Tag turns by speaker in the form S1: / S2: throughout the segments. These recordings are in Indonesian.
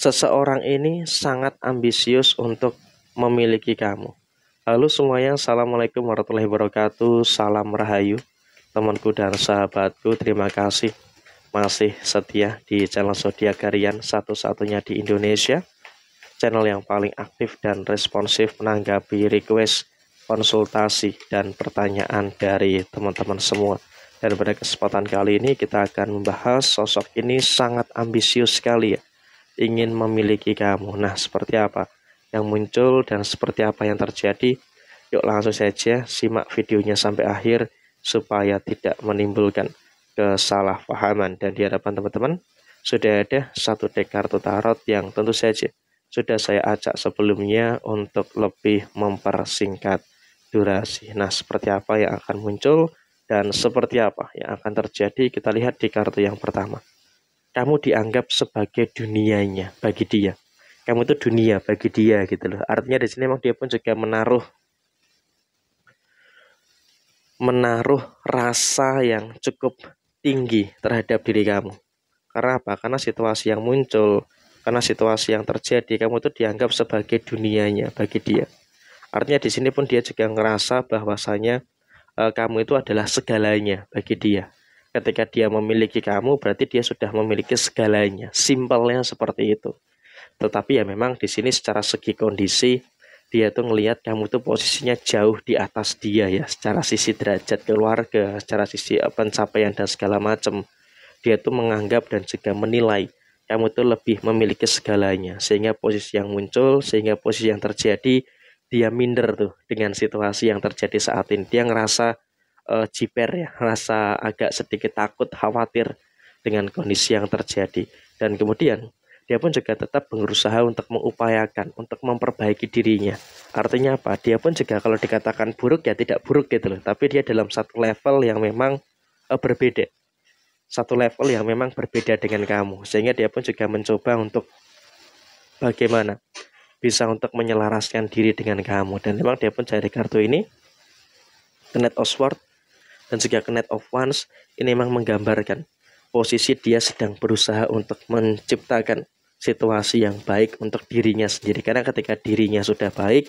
S1: Seseorang ini sangat ambisius untuk memiliki kamu. Halo semuanya, assalamualaikum warahmatullahi wabarakatuh. Salam rahayu, temanku dan sahabatku. Terima kasih masih setia di channel Zodiak Harian, satu-satunya di Indonesia, channel yang paling aktif dan responsif menanggapi request, konsultasi, dan pertanyaan dari teman-teman semua. Dan pada kesempatan kali ini kita akan membahas sosok ini sangat ambisius sekali ya, ingin memiliki kamu. Nah, seperti apa yang muncul dan seperti apa yang terjadi? Yuk langsung saja simak videonya sampai akhir supaya tidak menimbulkan kesalahpahaman. Dan di hadapan teman-teman sudah ada satu deck kartu tarot yang tentu saja sudah saya acak sebelumnya untuk lebih mempersingkat durasi. Nah, seperti apa yang akan muncul dan seperti apa yang akan terjadi, kita lihat di kartu yang pertama. Kamu dianggap sebagai dunianya bagi dia. Kamu itu dunia bagi dia gitu loh. Artinya di sini memang dia pun juga menaruh rasa yang cukup tinggi terhadap diri kamu. Karena apa? Karena situasi yang muncul, karena situasi yang terjadi, kamu itu dianggap sebagai dunianya bagi dia. Artinya di sini pun dia juga ngerasa bahwasanya kamu itu adalah segalanya bagi dia. Ketika dia memiliki kamu, berarti dia sudah memiliki segalanya. Simpelnya seperti itu. Tetapi ya memang di sini secara segi kondisi, dia tuh ngelihat kamu tuh posisinya jauh di atas dia ya. Secara sisi derajat keluarga, secara sisi pencapaian dan segala macam. Dia tuh menganggap dan juga menilai kamu tuh lebih memiliki segalanya. Sehingga posisi yang muncul, sehingga posisi yang terjadi, dia minder tuh dengan situasi yang terjadi saat ini. Dia ngerasa jiper ya, rasa agak sedikit takut, khawatir dengan kondisi yang terjadi. Dan kemudian dia pun juga tetap berusaha untuk mengupayakan, untuk memperbaiki dirinya. Artinya apa? Dia pun juga kalau dikatakan buruk ya tidak buruk gitu loh, tapi dia dalam satu level yang memang berbeda. Satu level yang memang berbeda dengan kamu. Sehingga dia pun juga mencoba untuk bagaimana bisa untuk menyelaraskan diri dengan kamu. Dan memang dia pun cari kartu ini, Knight of Swords dan juga Knight of Wands, ini memang menggambarkan posisi dia sedang berusaha untuk menciptakan situasi yang baik untuk dirinya sendiri. Karena ketika dirinya sudah baik,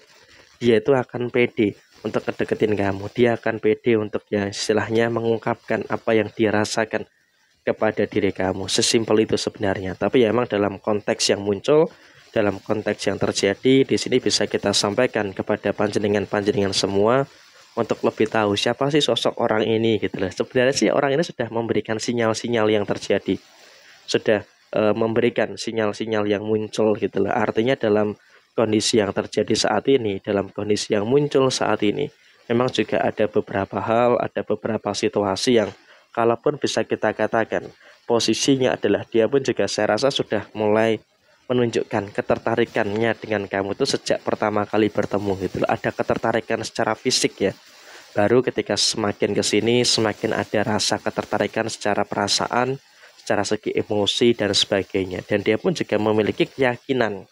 S1: dia itu akan pede untuk ngedeketin kamu. Dia akan pede untuk ya istilahnya mengungkapkan apa yang dia rasakan kepada diri kamu. Sesimpel itu sebenarnya. Tapi ya memang dalam konteks yang muncul, dalam konteks yang terjadi di sini bisa kita sampaikan kepada panjenengan-panjenengan semua untuk lebih tahu siapa sih sosok orang ini gitu loh. Sebenarnya sih orang ini sudah memberikan sinyal-sinyal yang terjadi, sudah memberikan sinyal-sinyal yang muncul gitu loh. Artinya dalam kondisi yang terjadi saat ini, dalam kondisi yang muncul saat ini, memang juga ada beberapa hal, ada beberapa situasi yang kalaupun bisa kita katakan posisinya adalah dia pun juga saya rasa sudah mulai menunjukkan ketertarikannya dengan kamu itu sejak pertama kali bertemu gitu loh. Ada ketertarikan secara fisik ya. Baru ketika semakin kesini semakin ada rasa ketertarikan secara perasaan, secara segi emosi dan sebagainya. Dan dia pun juga memiliki keyakinan.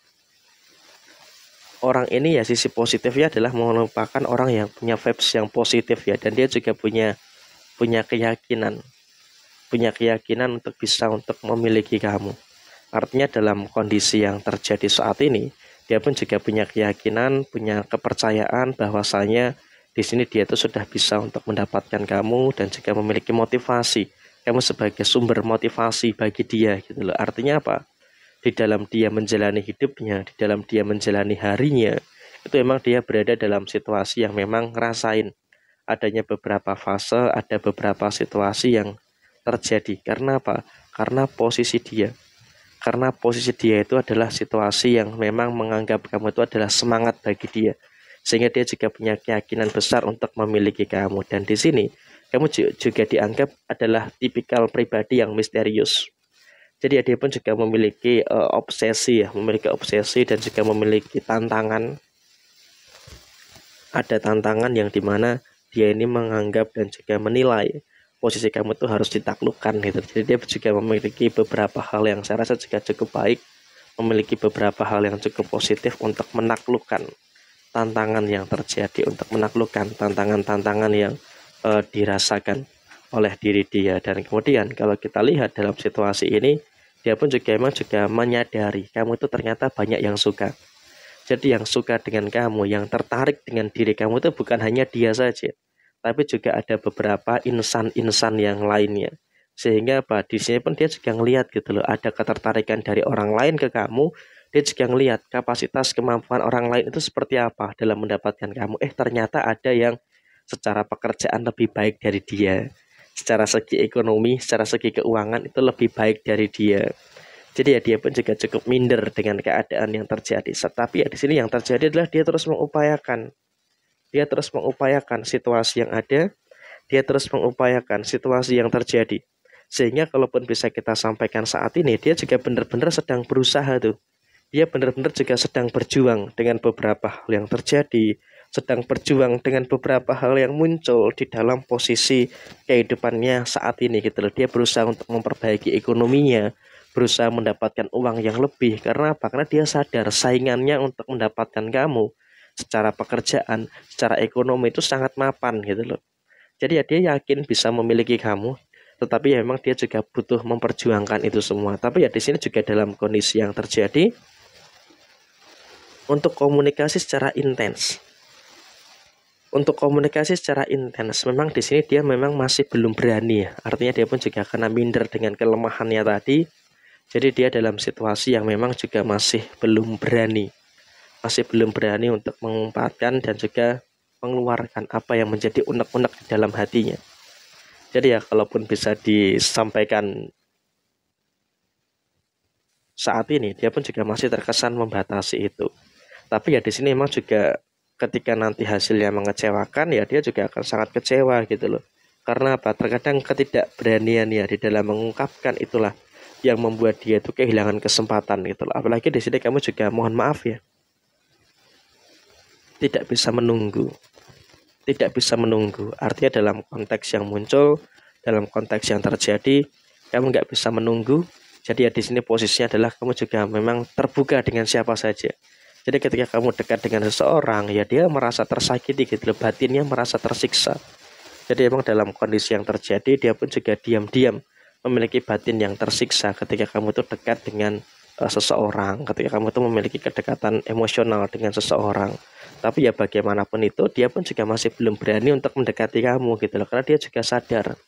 S1: Orang ini ya sisi positifnya adalah merupakan orang yang punya vibes yang positif ya. Dan dia juga punya keyakinan. Punya keyakinan untuk bisa untuk memiliki kamu. Artinya dalam kondisi yang terjadi saat ini, dia pun juga punya keyakinan, punya kepercayaan bahwasanya di sini dia itu sudah bisa untuk mendapatkan kamu dan juga memiliki motivasi. Kamu sebagai sumber motivasi bagi dia gitu loh. Artinya apa? Di dalam dia menjalani hidupnya, di dalam dia menjalani harinya, itu memang dia berada dalam situasi yang memang ngerasain adanya beberapa fase, ada beberapa situasi yang terjadi. Karena apa? Karena posisi dia itu adalah situasi yang memang menganggap kamu itu adalah semangat bagi dia. Sehingga dia juga punya keyakinan besar untuk memiliki kamu. Dan di sini kamu juga dianggap adalah tipikal pribadi yang misterius. Jadi ya, dia pun juga memiliki obsesi dan juga memiliki tantangan. Ada tantangan yang dimana dia ini menganggap dan juga menilai posisi kamu tuh harus ditaklukkan gitu. Jadi dia juga memiliki beberapa hal yang saya rasa juga cukup baik, memiliki beberapa hal yang cukup positif untuk menaklukkan tantangan yang terjadi, untuk menaklukkan tantangan-tantangan yang dirasakan oleh diri dia. Dan kemudian kalau kita lihat dalam situasi ini, dia pun juga emang juga menyadari kamu itu ternyata banyak yang suka. Jadi yang suka dengan kamu, yang tertarik dengan diri kamu itu bukan hanya dia saja, tapi juga ada beberapa insan-insan yang lainnya. Sehingga apa? Di sini pun dia juga ngelihat gitu loh, ada ketertarikan dari orang lain ke kamu. Dia juga ngelihat kapasitas kemampuan orang lain itu seperti apa dalam mendapatkan kamu. Ternyata ada yang secara pekerjaan lebih baik dari dia. Secara segi ekonomi, secara segi keuangan itu lebih baik dari dia. Jadi ya dia pun juga cukup minder dengan keadaan yang terjadi. Tetapi ya di sini yang terjadi adalah dia terus mengupayakan. Dia terus mengupayakan situasi yang ada, dia terus mengupayakan situasi yang terjadi. Sehingga kalaupun bisa kita sampaikan saat ini, dia juga benar-benar sedang berusaha tuh. Dia benar-benar juga sedang berjuang dengan beberapa hal yang terjadi, sedang berjuang dengan beberapa hal yang muncul di dalam posisi kehidupannya saat ini gitu loh. Dia berusaha untuk memperbaiki ekonominya, berusaha mendapatkan uang yang lebih. Karena apa? Karena dia sadar saingannya untuk mendapatkan kamu secara pekerjaan, secara ekonomi itu sangat mapan gitu loh. Jadi ya dia yakin bisa memiliki kamu, tetapi ya memang dia juga butuh memperjuangkan itu semua. Tapi ya di sini juga dalam kondisi yang terjadi untuk komunikasi secara intens. Untuk komunikasi secara intens, memang di sini dia memang masih belum berani ya. Artinya dia pun juga karena minder dengan kelemahannya tadi. Jadi dia dalam situasi yang memang juga masih belum berani. Masih belum berani untuk mengungkapkan dan juga mengeluarkan apa yang menjadi unek-unek di dalam hatinya. Jadi ya kalaupun bisa disampaikan saat ini, dia pun juga masih terkesan membatasi itu. Tapi ya di sini memang juga ketika nanti hasilnya mengecewakan, ya dia juga akan sangat kecewa gitu loh. Karena apa? Terkadang ketidakberanian ya di dalam mengungkapkan itulah yang membuat dia itu kehilangan kesempatan gitu loh. Apalagi di sini kamu juga mohon maaf ya, tidak bisa menunggu. Tidak bisa menunggu. Artinya dalam konteks yang muncul, dalam konteks yang terjadi, kamu nggak bisa menunggu. Jadi ya di sini posisinya adalah kamu juga memang terbuka dengan siapa saja. Jadi ketika kamu dekat dengan seseorang, ya dia merasa tersakiti gitu, batinnya merasa tersiksa. Jadi emang dalam kondisi yang terjadi, dia pun juga diam-diam memiliki batin yang tersiksa ketika kamu tuh dekat dengan seseorang, ketika kamu tuh memiliki kedekatan emosional dengan seseorang. Tapi ya bagaimanapun itu, dia pun juga masih belum berani untuk mendekati kamu gitu loh, karena dia juga sadar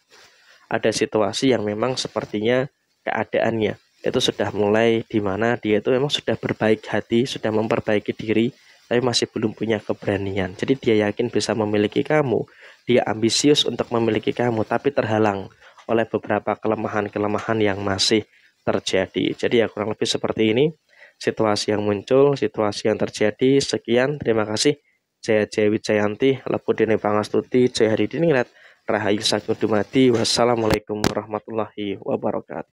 S1: ada situasi yang memang sepertinya keadaannya itu sudah mulai di mana dia itu memang sudah berbaik hati, sudah memperbaiki diri, tapi masih belum punya keberanian. Jadi dia yakin bisa memiliki kamu, dia ambisius untuk memiliki kamu, tapi terhalang oleh beberapa kelemahan-kelemahan yang masih terjadi. Jadi ya kurang lebih seperti ini situasi yang muncul, situasi yang terjadi. Sekian, terima kasih. Jaya Jaya Wijayanti, Lepudene Pangastuti, Jaya Haridiningrat, Rahayu Sagung Dumadi. Wassalamualaikum warahmatullahi wabarakatuh.